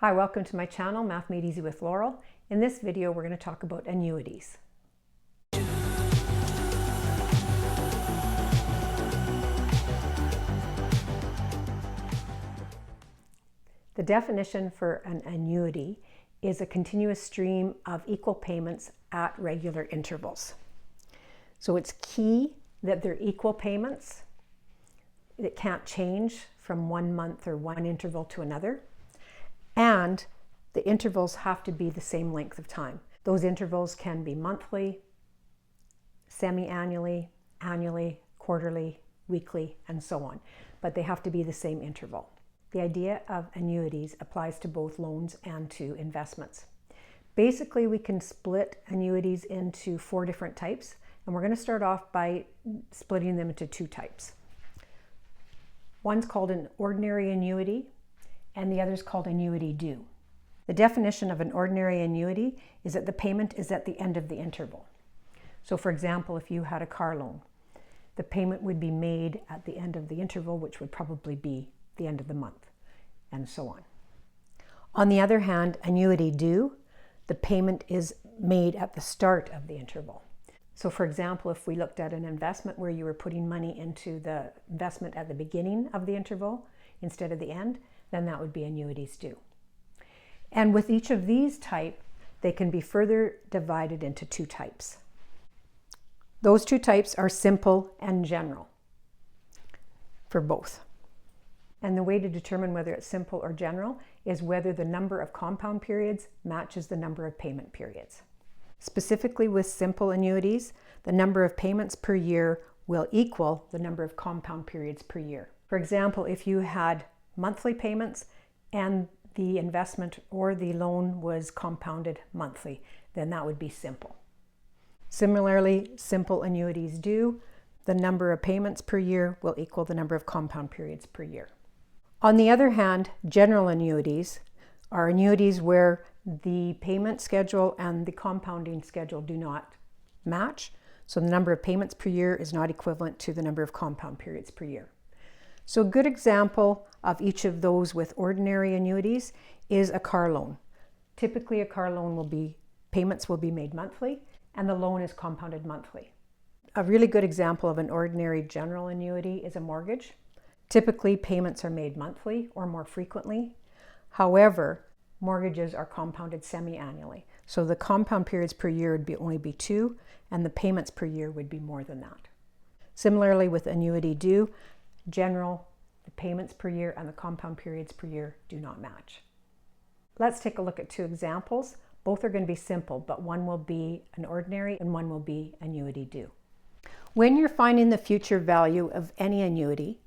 Hi, welcome to my channel, Math Made Easy with Laurel. In this video, we're going to talk about annuities. The definition for an annuity is a continuous stream of equal payments at regular intervals. So it's key that they're equal payments. It can't change from one month or one interval to another. And the intervals have to be the same length of time. Those intervals can be monthly, semi-annually, annually, quarterly, weekly, and so on. But they have to be the same interval. The idea of annuities applies to both loans and to investments. Basically, we can split annuities into 4 different types, and we're going to start off by splitting them into 2 types. One's called an ordinary annuity, and the other is called Annuity Due. The definition of an ordinary annuity is that the payment is at the end of the interval. So for example, if you had a car loan, the payment would be made at the end of the interval, which would probably be the end of the month, and so on. On the other hand, Annuity Due, the payment is made at the start of the interval. So for example, if we looked at an investment where you were putting money into the investment at the beginning of the interval instead of the end, then that would be Annuities Due. And with each of these types, they can be further divided into 2 types. Those 2 types are simple and general for both. And the way to determine whether it's simple or general is whether the number of compound periods matches the number of payment periods. Specifically with simple annuities, the number of payments per year will equal the number of compound periods per year. For example, if you had monthly payments and the investment or the loan was compounded monthly, then that would be simple. Similarly, simple Annuities Due, the number of payments per year will equal the number of compound periods per year. On the other hand, general annuities are annuities where the payment schedule and the compounding schedule do not match, so the number of payments per year is not equivalent to the number of compound periods per year. So a good example of each of those with ordinary annuities is a car loan. Typically a car loan payments will be made monthly and the loan is compounded monthly. A really good example of an ordinary general annuity is a mortgage. Typically payments are made monthly or more frequently. However, mortgages are compounded semi-annually. So the compound periods per year would only be 2 and the payments per year would be more than that. Similarly with Annuity Due, general, the payments per year and the compound periods per year do not match. Let's take a look at 2 examples. Both are going to be simple, but one will be an ordinary and one will be Annuity Due. When you're finding the future value of any annuity,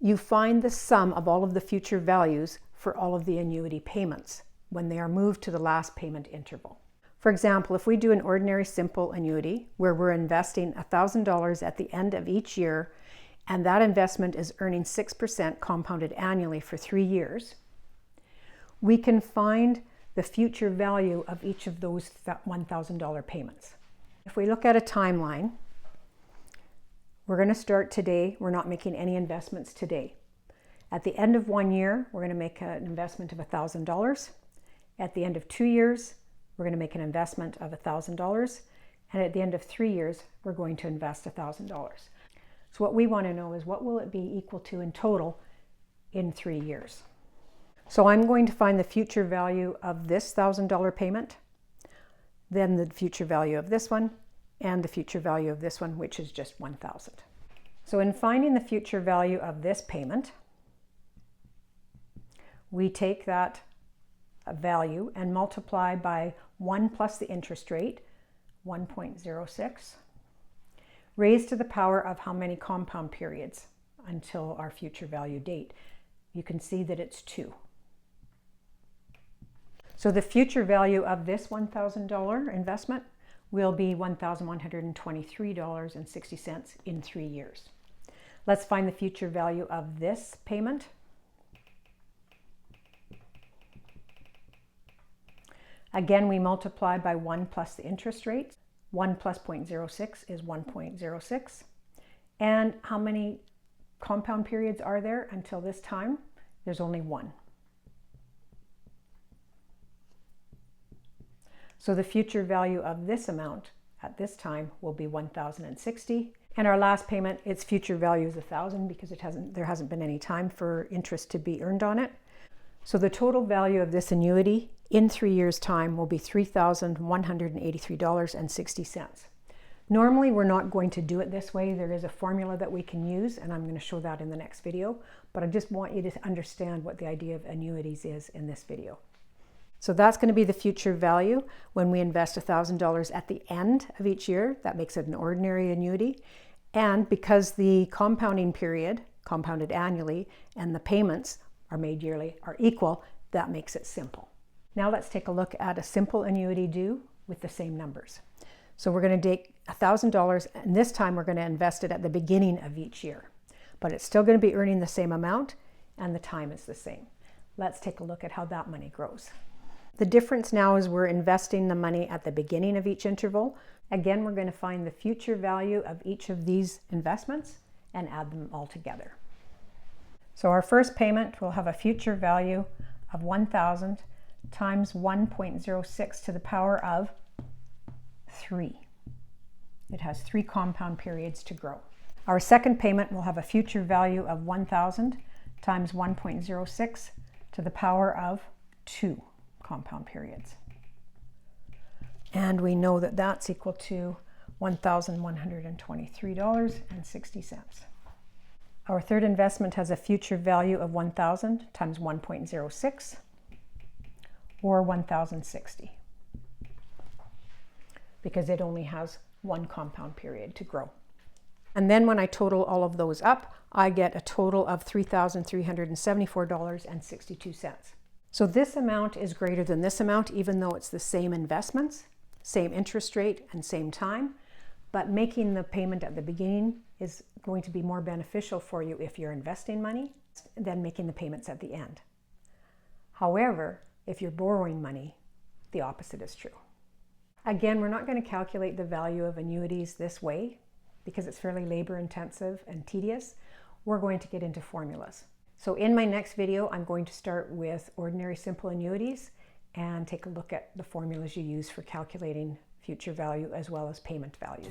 you find the sum of all of the future values for all of the annuity payments when they are moved to the last payment interval. For example, if we do an ordinary simple annuity where we're investing $1,000 at the end of each year and that investment is earning 6% compounded annually for 3 years, we can find the future value of each of those $1,000 payments. If we look at a timeline, we're going to start today. We're not making any investments today. At the end of 1 year, we're going to make an investment of $1,000. At the end of 2 years, we're going to make an investment of $1,000. And at the end of 3 years, we're going to invest $1,000. So what we want to know is what will it be equal to in total in 3 years. So I'm going to find the future value of this $1,000 payment, then the future value of this one, and the future value of this one, which is just $1,000. So in finding the future value of this payment, we take that value and multiply by 1 plus the interest rate, 1.06, raised to the power of how many compound periods until our future value date. You can see that it's 2. So the future value of this $1,000 investment will be $1,123.60 in 3 years. Let's find the future value of this payment. Again, we multiply by 1 plus the interest rate. 1 plus 0.06 is 1.06. And how many compound periods are there until this time? There's only 1. So the future value of this amount at this time will be $1,060. And our last payment, its future value is $1,000 because there hasn't been any time for interest to be earned on it. So the total value of this annuity in 3 years' time will be $3,183.60. Normally, we're not going to do it this way. There is a formula that we can use, and I'm going to show that in the next video. But I just want you to understand what the idea of annuities is in this video. So that's going to be the future value when we invest $1,000 at the end of each year. That makes it an ordinary annuity. And because the compounding period, compounded annually, and the payments are made yearly are equal, that makes it simple. Now let's take a look at a simple annuity due with the same numbers. So we're going to take $1,000, and this time we're going to invest it at the beginning of each year. But it's still going to be earning the same amount, and the time is the same. Let's take a look at how that money grows. The difference now is we're investing the money at the beginning of each interval. Again, we're going to find the future value of each of these investments and add them all together. So our first payment will have a future value of $1,000 times 1.06 to the power of 3. It has 3 compound periods to grow. Our second payment will have a future value of 1,000 times 1.06 to the power of 2 compound periods. And we know that that's equal to $1,123.60. Our third investment has a future value of 1,000 times 1.06 or 1,060 because it only has 1 compound period to grow. And then when I total all of those up, I get a total of $3,374.62. So this amount is greater than this amount, even though it's the same investments, same interest rate, and same time. But making the payment at the beginning is going to be more beneficial for you if you're investing money than making the payments at the end. However, if you're borrowing money, the opposite is true. Again, we're not going to calculate the value of annuities this way because it's fairly labor intensive and tedious. We're going to get into formulas. So in my next video, I'm going to start with ordinary simple annuities and take a look at the formulas you use for calculating future value as well as payment value.